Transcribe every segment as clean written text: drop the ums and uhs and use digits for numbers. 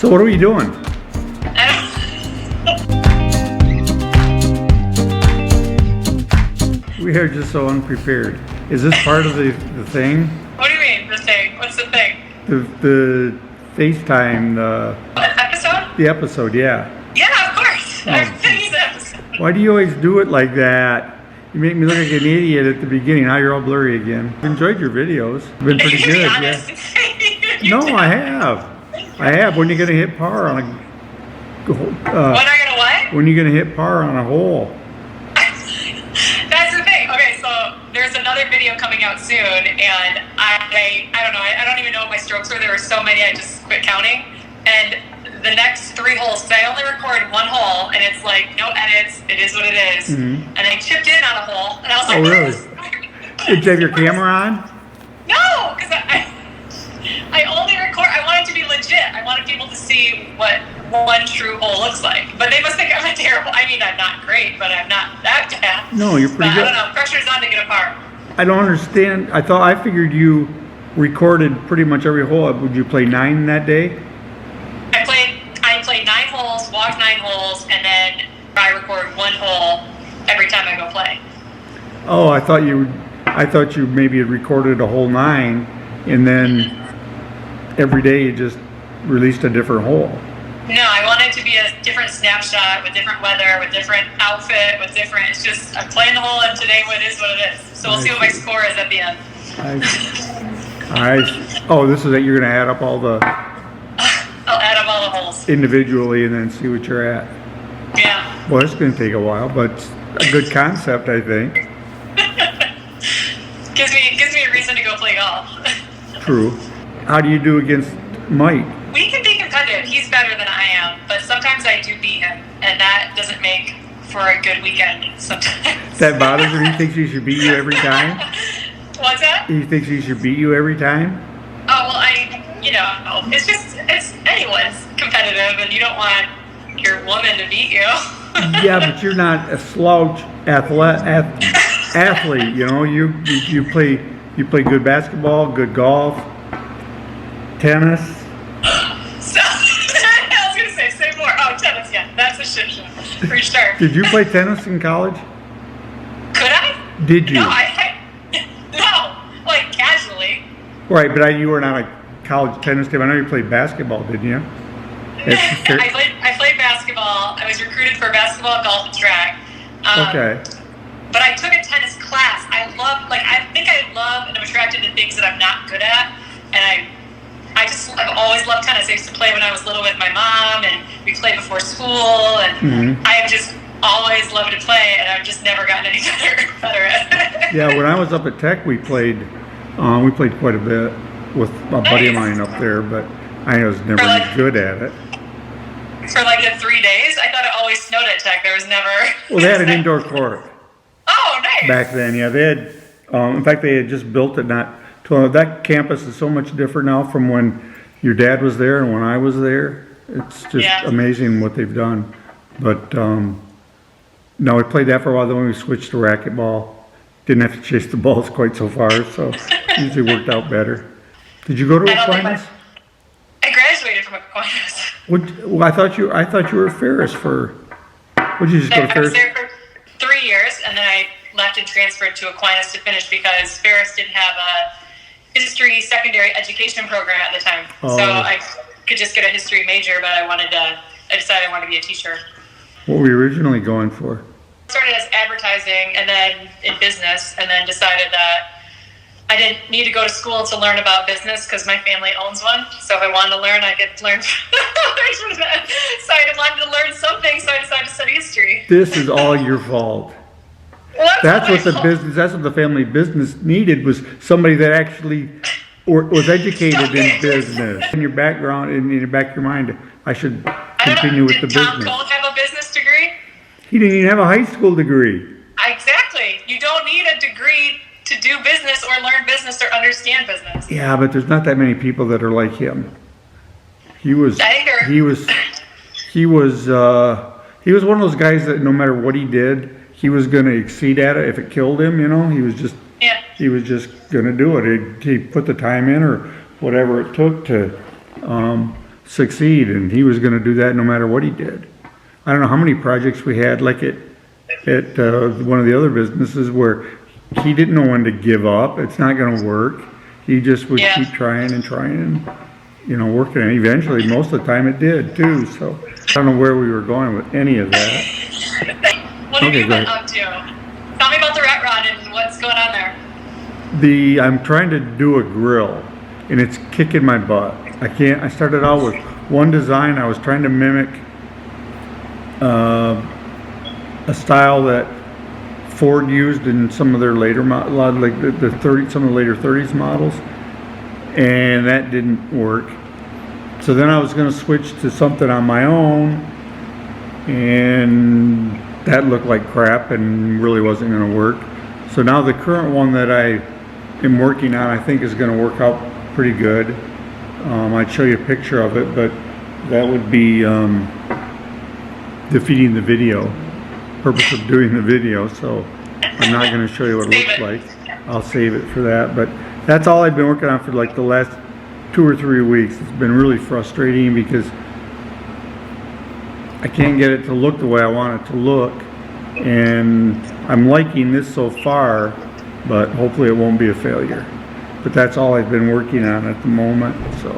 So what are we doing? We are just so unprepared. Is this part of the thing? What do you mean, the thing? What's the thing? The FaceTime, Episode? the episode, yeah. Yeah, of course. Oh. Everything's an episode. Why do you always do it like that? You make me look like an idiot at the beginning. Now you're all blurry again. I've enjoyed your videos. Been pretty You can be good, honest. yeah. No, I have. When are you gonna hit par on a When are you gonna what? when are you gonna hit par on a hole? That's the thing. Okay, so there's another video coming out soon, and I don't know. I don't even know what my strokes were. There were so many, I just quit counting. And the next 3 holes, because I only record 1 hole, and it's like no edits. It is what it is. Mm-hmm. And I chipped in on a hole, and I was like, Oh, really? Did you have your camera on? No, because I only record. I want it to be legit. I wanted people to see what one true hole looks like. But they must think I'm a terrible. I mean, I'm not great, but I'm not that bad. No, you're pretty but good. I don't know. Pressure's on to get a par. I don't understand. I figured you recorded pretty much every hole. Would you play 9 that day? I played 9 holes, walked 9 holes, and then I record 1 hole every time I go play. Oh, I thought you maybe had recorded a whole 9, and then every day you just released a different hole. No, I want it to be a different snapshot with different weather, with different outfit, with different. It's just I'm playing the hole, and today it is what it is. So we'll see what my score is at the end. Oh, this is that you're gonna add up all the I'll add up all the holes. individually and then see what you're at. Yeah. Well, it's gonna take a while, but it's a good concept, I think. gives me a reason to go play golf. True. How do you do against Mike? We can be competitive. He's better than I am, but sometimes I do beat him, and that doesn't make for a good weekend sometimes. That bothers him? He thinks he should beat you every time? What's that? He thinks he should beat you every time? Oh, well, it's anyone's competitive, and you don't want your woman to beat you. Yeah, but you're not a slouch athlete, you know. You play good basketball, good golf, tennis. So, I was going to say more. Oh, tennis, yeah. That's a shit show, for sure. Did you play tennis in college? Could I? Did you? No, no, like casually. Right, but you were not a college tennis team. I know you played basketball, didn't you? I played basketball. I was recruited for basketball, golf, and track. Okay. But I took a tennis class. I think I love and I'm attracted to things that I'm not good at. And I've always loved tennis. I used to play when I was little with my mom, and we played before school. And I have just always loved to play, and I've just never gotten any better at it. Yeah, when I was up at Tech, we played quite a bit with a buddy of mine up there, but I was never good at it. For like the 3 days? I thought it always snowed at Tech. There was never... Well, they had an indoor court. Oh, nice. Back then, yeah. They had, in fact, they had just built it that campus is so much different now from when your dad was there and when I was there. It's just amazing what they've done. But, no, we played that for a while. Then we switched to racquetball. Didn't have to chase the balls quite so far, so it usually worked out better. Did you go to Aquinas? I graduated from Aquinas. Well, I thought you were Ferris for. Would you just go to Ferris? I was there for 3 years, and then I left and transferred to Aquinas to finish because Ferris didn't have a history secondary education program at the time. Oh. So I could just get a history major, but I decided I wanted to be a teacher. What were you originally going for? I started as advertising and then in business, and then decided that I didn't need to go to school to learn about business because my family owns one. So if I wanted to learn, I could learn. So I wanted to learn something, so I decided to study history. This is all your fault. Well, That's what the family business needed, was somebody that actually was educated in business. In your background, in the back of your mind, I should continue with the business. Did Tom Cole have a business degree? He didn't even have a high school degree. Exactly. You don't need a degree to do business or learn business or understand business. Yeah, but there's not that many people that are like him. He was one of those guys that no matter what he did, he was going to exceed at it. If it killed him, you know, he was just going to do it. He put the time in or whatever it took to. succeed, and he was gonna do that no matter what he did. I don't know how many projects we had, like at one of the other businesses where he didn't know when to give up. It's not gonna work. He just would keep trying and trying and, working. And eventually, most of the time it did too. So I don't know where we were going with any of that. What have you been up to? Tell me about the Rat Rod and what's going on there. I'm trying to do a grill, and it's kicking my butt. I started out with one design. I was trying to mimic a style that Ford used in some of their later like some of the later 30s models, and that didn't work. So then I was going to switch to something on my own, and that looked like crap and really wasn't going to work. So now the current one that I am working on, I think is going to work out pretty good. I'd show you a picture of it, but that would be defeating the video purpose of doing the video, so I'm not going to show you what it looks like. I'll save it for that, but that's all I've been working on for like the last 2 or 3 weeks. It's been really frustrating because I can't get it to look the way I want it to look, and I'm liking this so far, but hopefully it won't be a failure. But that's all I've been working on at the moment, so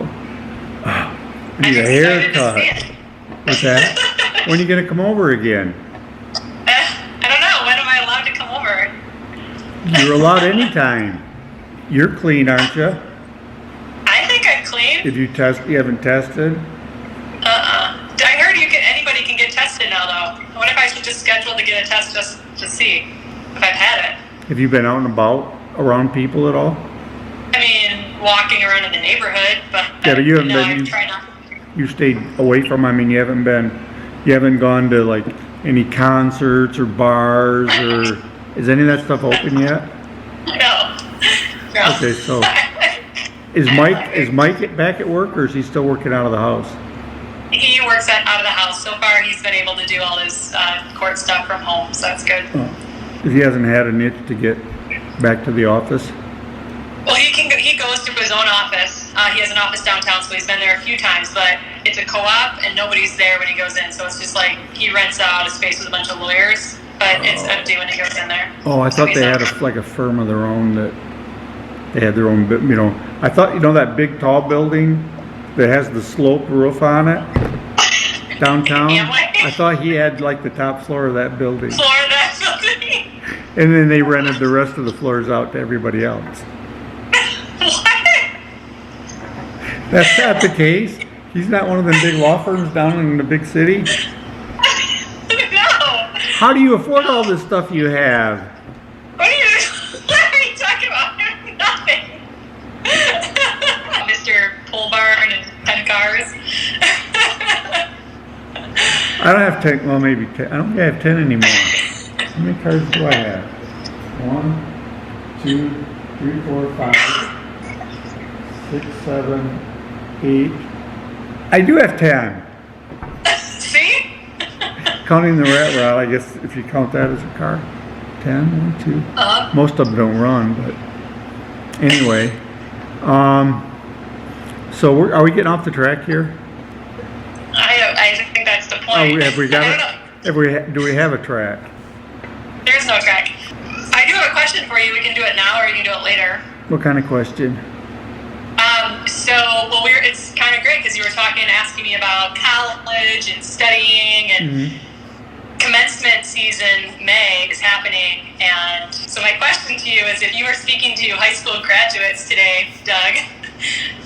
I need a haircut. What's that? When are you going to come over again? I don't know. When am I allowed to come over? You're allowed anytime. You're clean, aren't you? I think I'm clean. If you haven't tested? I heard anybody can get tested now, though. I wonder if I should just schedule to get a test just to see if I've had it. Have you been out and about around people at all? I mean, walking around in the neighborhood, but you haven't been. I try not. You stayed away from. I mean, you haven't gone to like any concerts or bars, or is any of that stuff open yet? No. Okay, so is Mike back at work, or is he still working out of the house? He works out of the house. So far, he's been able to do all his court stuff from home, so that's good. Oh. He hasn't had an itch to get back to the office? Well, he goes to his own office. He has an office downtown, so he's been there a few times, but it's a co-op, and nobody's there when he goes in, so it's just like he rents out a space with a bunch of lawyers, but it's empty when he goes in there. Oh, I thought they had a firm of their own that they had their own, I thought, that big tall building that has the sloped roof on it downtown? I thought he had like the top floor of that building. And then they rented the rest of the floors out to everybody else. That's not the case. He's not one of them big law firms down in the big city. No. How do you afford all this stuff you have? What are you talking about? Nothing. Mr. Pole Barn and 10 cars. I don't have 10. Well, maybe 10. I don't think I have 10 anymore. How many cars do I have? 1, 2, 3, 4, 5, 6, 7, 8. I do have 10. See? Counting the rat rod, I guess if you count that as a car. 10, 1, 2. Most of them don't run, but anyway. So are we getting off the track here? I think that's the point. Do we have a track? There's no track. I do have a question for you. We can do it now or we can do it later. What kind of question? It's kind of great because you were asking me about college and studying, and commencement season, May, is happening. And so my question to you is, if you were speaking to high school graduates today, Doug,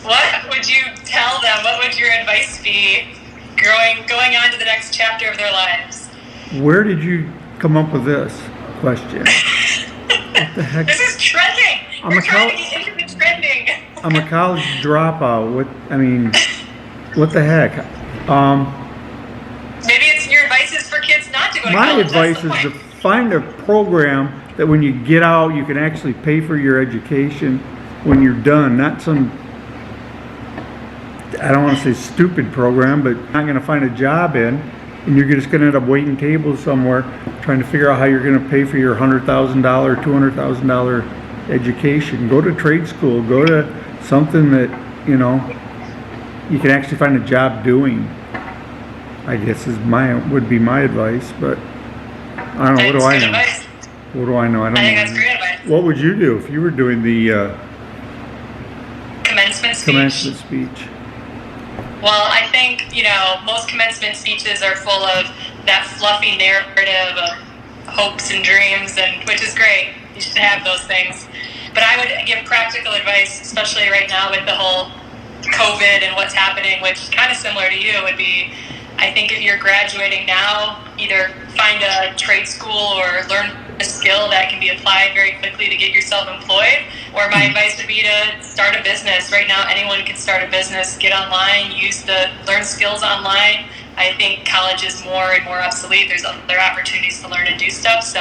what would you tell them? What would your advice be going on to the next chapter of their lives? Where did you come up with this question? What the heck? This is trending. We're trying to get into the trending. I'm a college dropout. What the heck? Maybe your advice is for kids not to go to college. My advice is to find a program that when you get out, you can actually pay for your education when you're done. Not some, I don't want to say stupid program, but not going to find a job in, and you're just going to end up waiting tables somewhere trying to figure out how you're going to pay for your $100,000, $200,000 education. Go to trade school. Go to something that, you can actually find a job doing, I guess would be my advice, but I don't know, what do I know? Advice. What do I know? I don't know. I think that's great advice. What would you do if you were doing the Commencement speech. commencement speech? Well, I think, most commencement speeches are full of that fluffy narrative of hopes and dreams, which is great. You should have those things. But I would give practical advice, especially right now with the whole COVID and what's happening, which kind of similar to you would be, I think if you're graduating now, either find a trade school or learn a skill that can be applied very quickly to get yourself employed. Or my advice would be to start a business. Right now, anyone can start a business, get online, learn skills online. I think college is more and more obsolete. There's other opportunities to learn and do stuff. So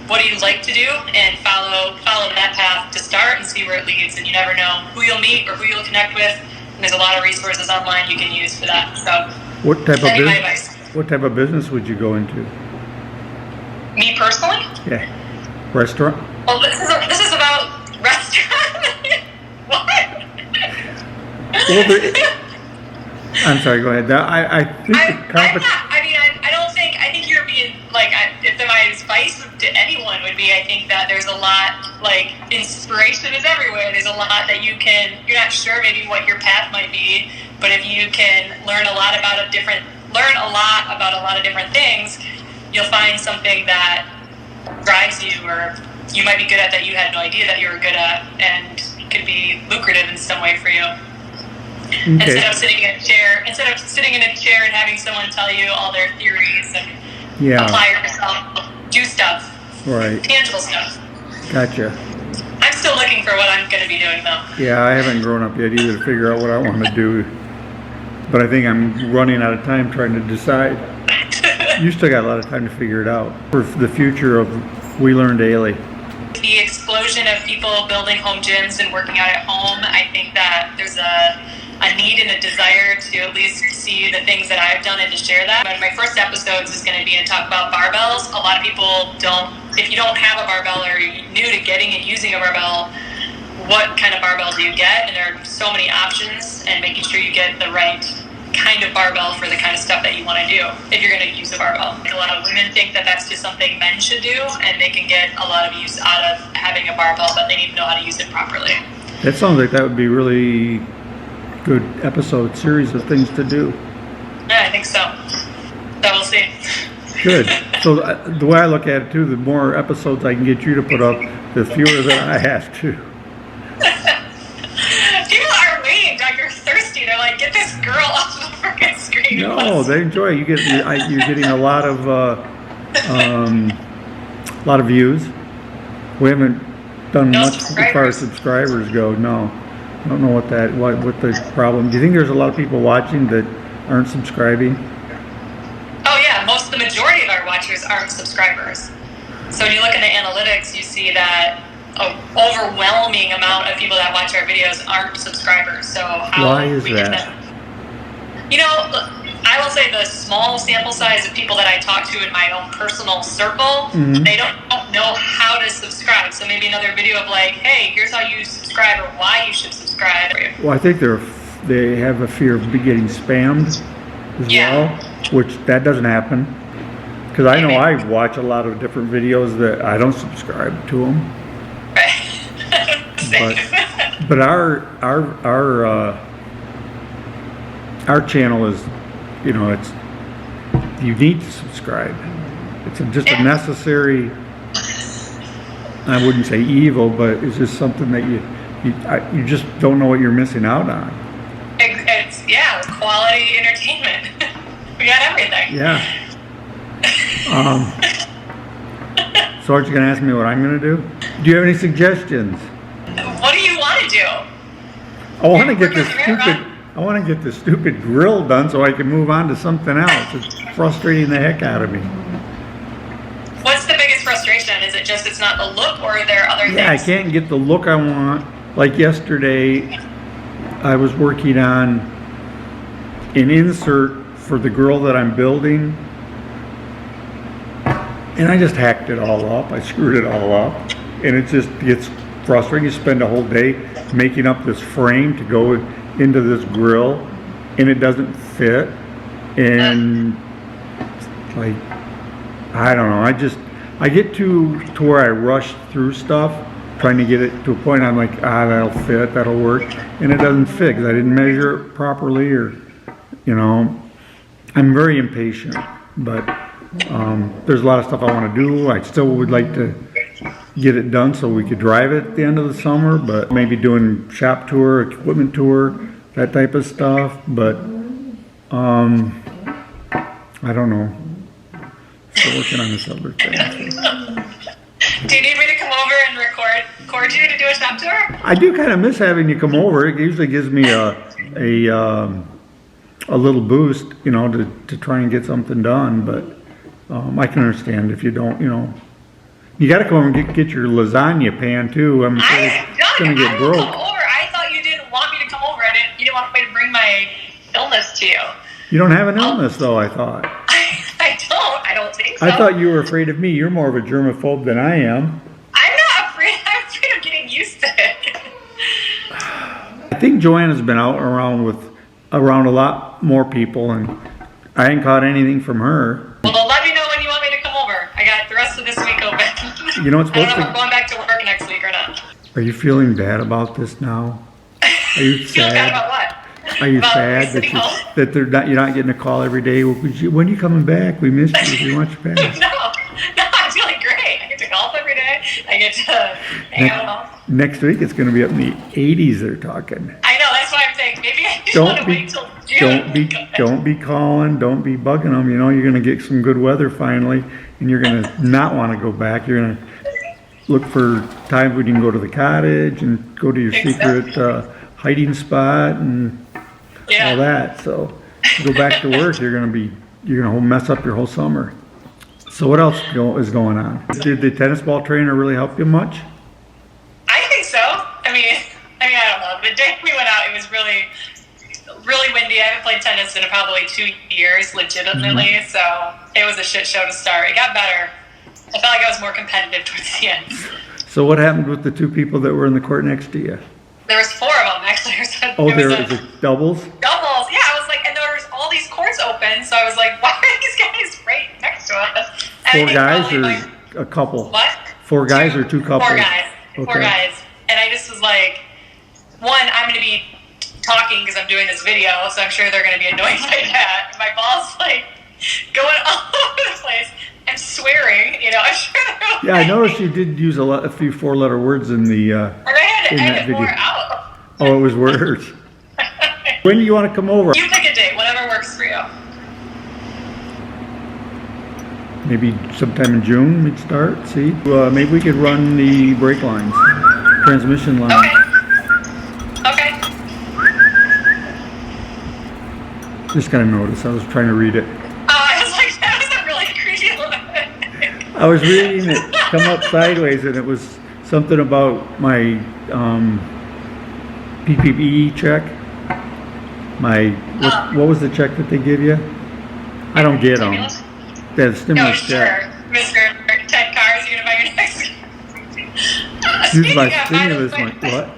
what do you like to do? And follow that path to start and see where it leads. And you never know who you'll meet or who you'll connect with. And there's a lot of resources online you can use for that. So what type of business would you go into? Me personally? Yeah. Restaurant? Well, this is about restaurant. What? Well, I'm sorry, go ahead. I think I think you're being, if my advice to anyone would be, I think that there's a lot, inspiration is everywhere. There's a lot that you're not sure maybe what your path might be, but if you can learn a lot about a lot of different things, you'll find something that drives you, or you might be good at that you had no idea that you were good at, and could be lucrative in some way for you. Okay. Instead of sitting in a chair and having someone tell you all their theories and apply yourself, do stuff, right? Tangible stuff. Gotcha. I'm still looking for what I'm going to be doing, though. Yeah, I haven't grown up yet either to figure out what I want to do, but I think I'm running out of time trying to decide. You still got a lot of time to figure it out for the future of We Learn Daily. The explosion of people building home gyms and working out at home, I think that there's a need and a desire to at least see the things that I've done and to share that. One of my first episodes is going to be to talk about barbells. A lot of people if you don't have a barbell or you're new to getting and using a barbell, what kind of barbell do you get? And there are so many options, and making sure you get the right kind of barbell for the kind of stuff that you want to do if you're going to use a barbell. A lot of women think that that's just something men should do, and they can get a lot of use out of having a barbell, but they need to know how to use it properly. That sounds like that would be really good series of things to do. Yeah, I think so. So we'll see. Good. So the way I look at it too, the more episodes I can get you to put up, the fewer that I have to. People are waiting, Doug. You're thirsty. They're like, get this girl off the freaking screen. No, they enjoy it. You're getting a lot of views. We haven't done much as far as subscribers go. No. I don't know what the problem. Do you think there's a lot of people watching that aren't subscribing? Oh yeah, the majority of our watchers aren't subscribers. So when you look in the analytics, you see that an overwhelming amount of people that watch our videos aren't subscribers. So why is that? I will say the small sample size of people that I talk to in my own personal circle, they don't know how to subscribe. So maybe another video of hey, here's how you subscribe or why you should subscribe. Well, I think they have a fear of getting spammed as well, which that doesn't happen. Because I know I watch a lot of different videos that I don't subscribe to them. But our channel is, it's, you need to subscribe. It's just a necessary, I wouldn't say evil, but it's just something that you just don't know what you're missing out on. It's quality entertainment. We got everything. Yeah. So aren't you going to ask me what I'm going to do? Do you have any suggestions? What do you want to do? I want to get this stupid grill done so I can move on to something else. It's frustrating the heck out of me. What's the biggest frustration? Is it just it's not the look, or are there other things? Yeah, I can't get the look I want. Like yesterday, I was working on an insert for the grill that I'm building, and I just hacked it all up. I screwed it all up, and it just gets frustrating. You spend a whole day making up this frame to go into this grill, and it doesn't fit, and like, I don't know, I get to where I rush through stuff, trying to get it to a point I'm like, that'll fit, that'll work, and it doesn't fit because I didn't measure it properly, or, you know, I'm very impatient, but there's a lot of stuff I want to do. I still would like to get it done so we could drive it at the end of the summer, but maybe doing shop tour, equipment tour, that type of stuff, but I don't know. Still working on this other thing. Do you need me to come over and record you to do a shop tour? I do kind of miss having you come over. It usually gives me a little boost, you know, to try and get something done, but I can understand if you don't, you know. You got to come over and get your lasagna pan too. I'm afraid it's going to get broke. Come over. I thought you didn't want me to come over. You didn't want me to bring my illness to you. You don't have an illness though, I thought. I don't think so. I thought you were afraid of me. You're more of a germaphobe than I am. I'm not afraid. I'm afraid of getting used to it. I think Joanna's been out around a lot more people, and I ain't caught anything from her. Well, let me know when you want me to come over. I got the rest of this week open. You know what's I don't know if I'm going back to work next week or not. Are you feeling bad about this now? Are you Feeling bad about what? Are you About sad that you're not getting a call every day? Well, when are you coming back? We missed you. We want you back. No, I'm feeling great. I get to golf every day. I get to hang out. Next week it's going to be up in the 80s. They're talking. I know. That's why I'm saying maybe I just want to wait till June. Don't be calling. Don't be bugging them. You know you're going to get some good weather finally, and you're going to not want to go back. You're going to look for times when you can go to the cottage and go to your secret hiding spot and all that. So go back to work. You're gonna mess up your whole summer. So what else is going on? Did the tennis ball trainer really help you much? I think so. I mean, I don't know. The day we went out, it was really, really windy. I haven't played tennis in probably 2 years, legitimately. So it was a shit show to start. It got better. I felt like I was more competitive towards the end. So what happened with the two people that were in the court next to you? There was 4 of them actually. There was doubles? Doubles, yeah. I was like, and there was all these courts open, so I was like, why are these guys right next to us? And 4 guys or a couple? What? 4 guys or 2 couples? 4 guys. Okay. 4 guys. And I just was like, one, I'm going to be talking because I'm doing this video, so I'm sure they're going to be annoyed by that. My ball's like going all over the place. I'm swearing, you know. I'm sure yeah, I noticed you did use a few 4-letter words in the and I had video. 4 out. Oh, it was words. When do you want to come over? You pick a date, whatever works for you. Maybe sometime in June we'd start. See, maybe we could run the brake lines, transmission lines. Okay. Just got a notice. I was trying to read it. I was like, that was a really creepy look. I was reading it come up sideways, and it was something about my PPE check. What was the check that they give you? I don't get them. That stimulus check. Sure, Mr. 10 cars, you're gonna buy your next. Use my stimulus money. What?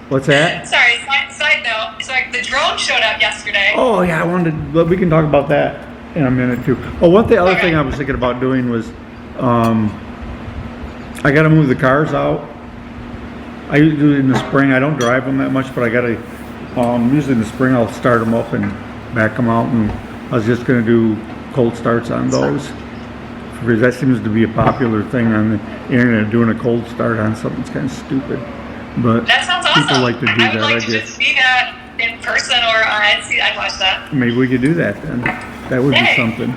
What's that? Sorry. Side note. So the drone showed up yesterday. Oh yeah, but we can talk about that in a minute too. Oh, other thing I was thinking about doing was, I got to move the cars out. I usually do it in the spring. I don't drive them that much, but I got to. Usually in the spring I'll start them up and back them out, and I was just going to do cold starts on those. Because that seems to be a popular thing on the internet, doing a cold start on something's kind of stupid. But that sounds awesome. People like to do that, I would like to just see that in person, or I'd watch that. Maybe we could do that then. That would be something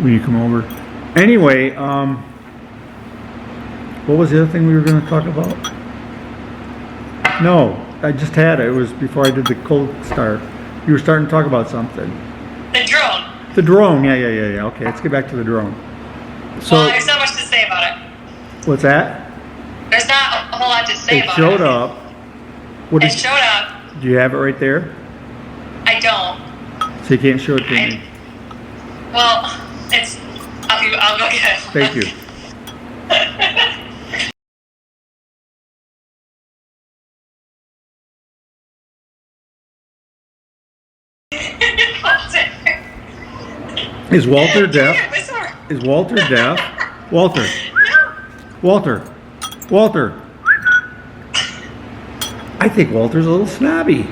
when you come over. Anyway, what was the other thing we were going to talk about? No, I just had it. It was before I did the cold start. You were starting to talk about something. The drone. The drone, yeah. Okay, let's get back to the drone. So, well, there's not much to say about it. What's that? There's not a whole lot to say about it. It showed up. It showed up. Do you have it right there? I don't. So you can't show it to me? Well, I'll go get it. Thank you. Is Walter Give me a deaf? whistle. Is Walter deaf? Walter. Walter. Walter. I think Walter's a little snobby.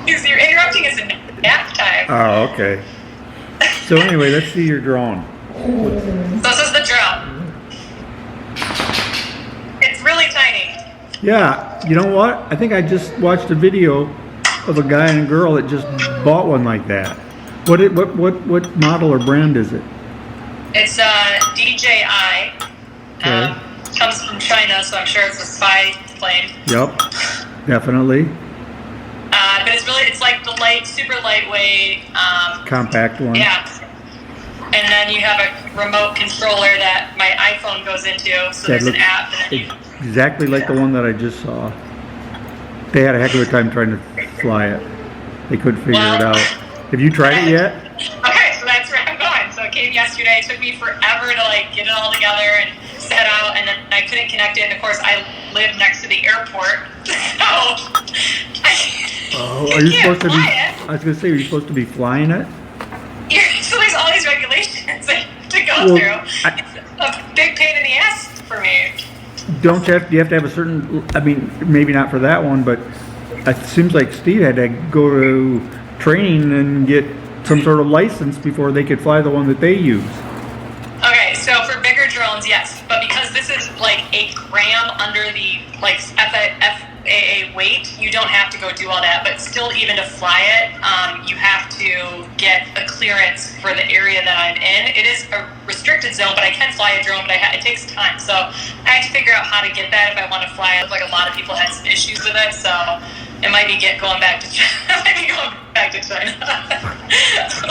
You're interrupting us in nap time. Oh, okay. So anyway, let's see your drone. So this is the drone. It's really tiny. Yeah, you know what? I think I just watched a video of a guy and a girl that just bought one like that. What model or brand is it? It's DJI. Okay. Comes from China, so I'm sure it's a spy plane. Yep, definitely. But it's like the super lightweight. Compact one. Yeah. And then you have a remote controller that my iPhone goes into, so there's an app. And then exactly like the one that I just saw. They had a heck of a time trying to fly it. They couldn't figure it out. Have you tried it yet? Okay, so that's where I'm going. So it came yesterday. It took me forever to get it all together and set out, and then I couldn't connect it. And of course, I live next to the airport, so Are you supposed to be? fly it. I was gonna say, are you supposed to be flying it? So there's all these regulations to go through. It's a big pain in the ass for me. Don't you have to have a certain? I mean, maybe not for that one, but it seems like Steve had to go to training and get some sort of license before they could fly the one that they use. Okay, so for bigger drones, yes, but because this is like a gram under the FAA weight, you don't have to go do all that. But still, even to fly it, you have to get a clearance for the area that I'm in. It is a restricted zone, but I can fly a drone, but it takes time. So I have to figure out how to get that if I want to fly it. Like a lot of people had some issues with it, so it might be going back to China.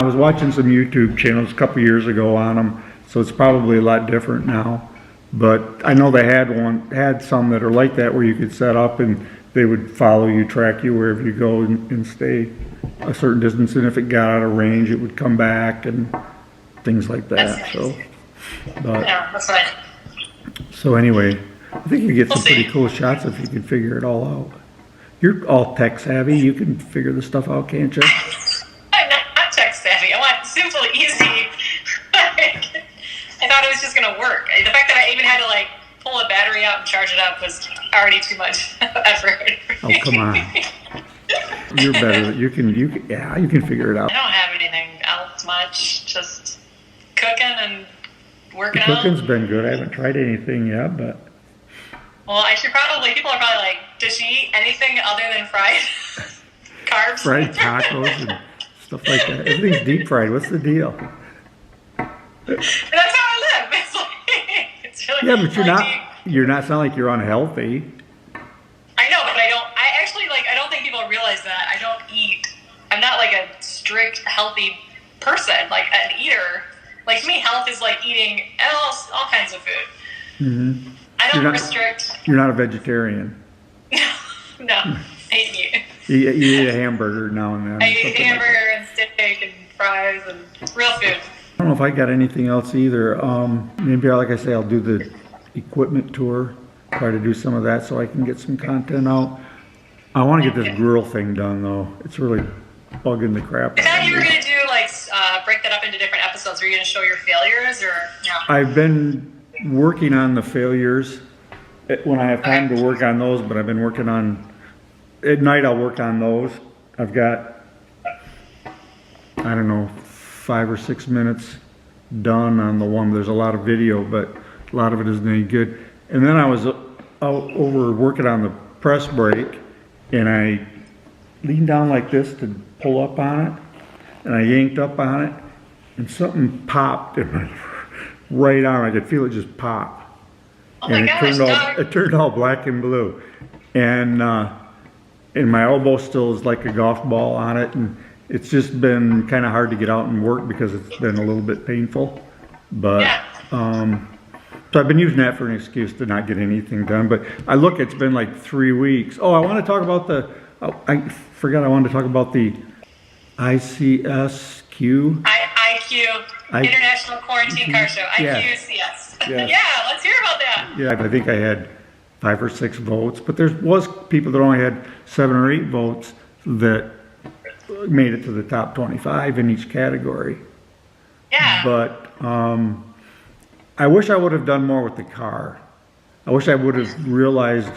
I was watching some YouTube channels a couple years ago on them, so it's probably a lot different now. But I know they had some that are like that where you could set up and they would follow you, track you wherever you go and stay a certain distance. And if it got out of range, it would come back and things like that. That's nice. So, but Yeah, that's fine. so anyway, I think you get some We'll see. pretty cool shots if you can figure it all out. You're all tech savvy. You can figure this stuff out, can't you? I'm not tech savvy. I want simple, easy. I thought it was just going to work. The fact that I even had to pull a battery out and charge it up was already too much effort. Oh, come on. You're better. You can figure it out. I don't have anything else much. Just cooking and working The out. cooking's been good. I haven't tried anything yet, but Well, I should probably. People are probably like, does she eat anything other than fried carbs? fried tacos and stuff like that. Everything's deep fried. What's the deal? That's how I live. It's really, Yeah, but deep. you're not sound like you're unhealthy. I know, but I actually I don't think people realize that. I'm not like a strict healthy person, like an eater. Like to me, health is like eating all kinds of food. Mm-hmm. I don't restrict. You're not a vegetarian. No, I eat meat. You eat a hamburger now and then. I eat something hamburger like and steak and fries and real food. I don't know if I got anything else either. Maybe, like I say, I'll do the equipment tour, try to do some of that so I can get some content out. I want to get this grill thing done though. It's really bugging the crap I out thought of you were me. going to do break that up into different episodes. Are you going to show your failures or no? I've been working on the failures when I have time to work on those, but I've been working on, at night I'll work on those. I've got, I don't know, 5 or 6 minutes done on the one. There's a lot of video, but a lot of it isn't any good. And then I was out over working on the press brake, and I leaned down like this to pull up on it, and I yanked up on it, and something popped in my right arm. I could feel it just pop. Oh my gosh, Doug. It turned all black and blue. And my elbow still is like a golf ball on it, and it's just been kind of hard to get out and work because it's been a little bit painful. But Yeah. so I've been using that for an excuse to not get anything done. But it's been like 3 weeks. Oh, I want to talk about I forgot I wanted to talk about the ICSQ. IQ, International Quarantine Car Show. IQCS. Yes. Yeah, let's hear about that. Yeah, I think I had 5 or 6 votes, but there was people that only had 7 or 8 votes that made it to the top 25 in each category. Yeah. But I wish I would have done more with the car. I wish I would have realized,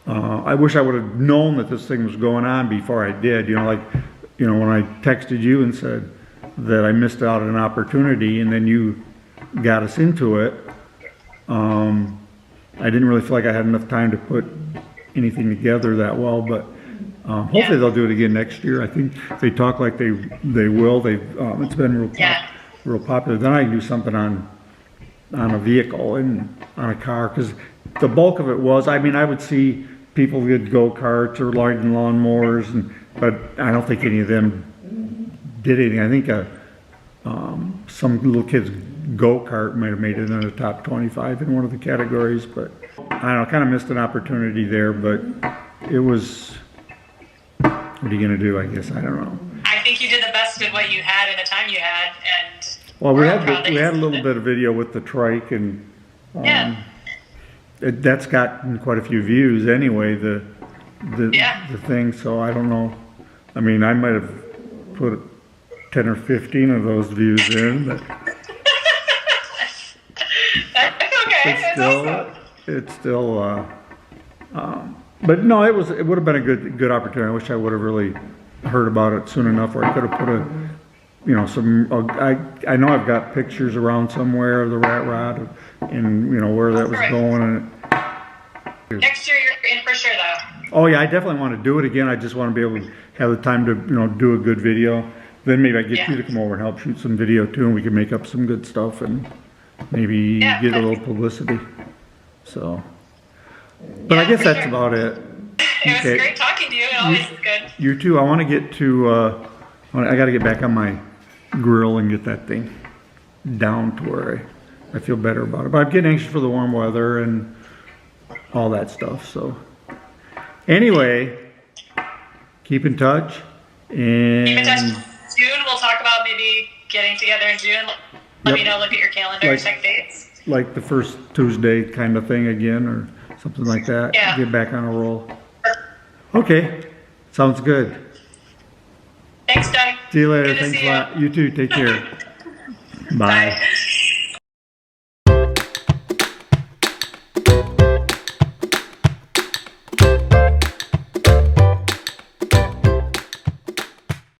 I wish I would have known that this thing was going on before I did. You know, like, you know, when I texted you and said that I missed out on an opportunity and then you got us into it, I didn't really feel like I had enough time to put anything together that well, but hopefully they'll do it again next year. I think they talk like they will. It's been real popular. Then I can do something on a vehicle and on a car, because the bulk of it was, I mean, I would see people did go-karts or riding lawnmowers, but I don't think any of them did anything. I think some little kid's go-kart might have made it in the top 25 in one of the categories, but I don't know, kind of missed an opportunity there, but it was, what are you going to do, I guess, I don't know. I think you did the best of what you had in the time you had, and well, we had a little bit of video with the trike, and that's gotten quite a few views anyway, the thing, so I don't know. I mean, I might have put 10 or 15 of those views in, but that's okay. It's still but no, it would have been a good opportunity. I wish I would have really heard about it soon enough, or I could have put I know I've got pictures around somewhere of the rat rod and where that was going. And next year you're in for sure, though. Oh yeah, I definitely want to do it again. I just want to be able to have the time to do a good video. Then maybe I get you to come over and help shoot some video too, and we can make up some good stuff and maybe get a little publicity. So, but I guess that's about it. It was great talking to you. It always is good. You too. I want to get to. I got to get back on my grill and get that thing down to where I feel better about it. But I'm getting anxious for the warm weather and all that stuff. So, anyway, keep in touch. And keep in touch. June, we'll talk about maybe getting together in June. Let me know. Look at your calendar. Check dates. Like the first Tuesday kind of thing again, or something like that. Yeah. Get back on a roll. Okay. Sounds good. Thanks, Doug. See you later. Thanks a lot. You too. Take care. Bye.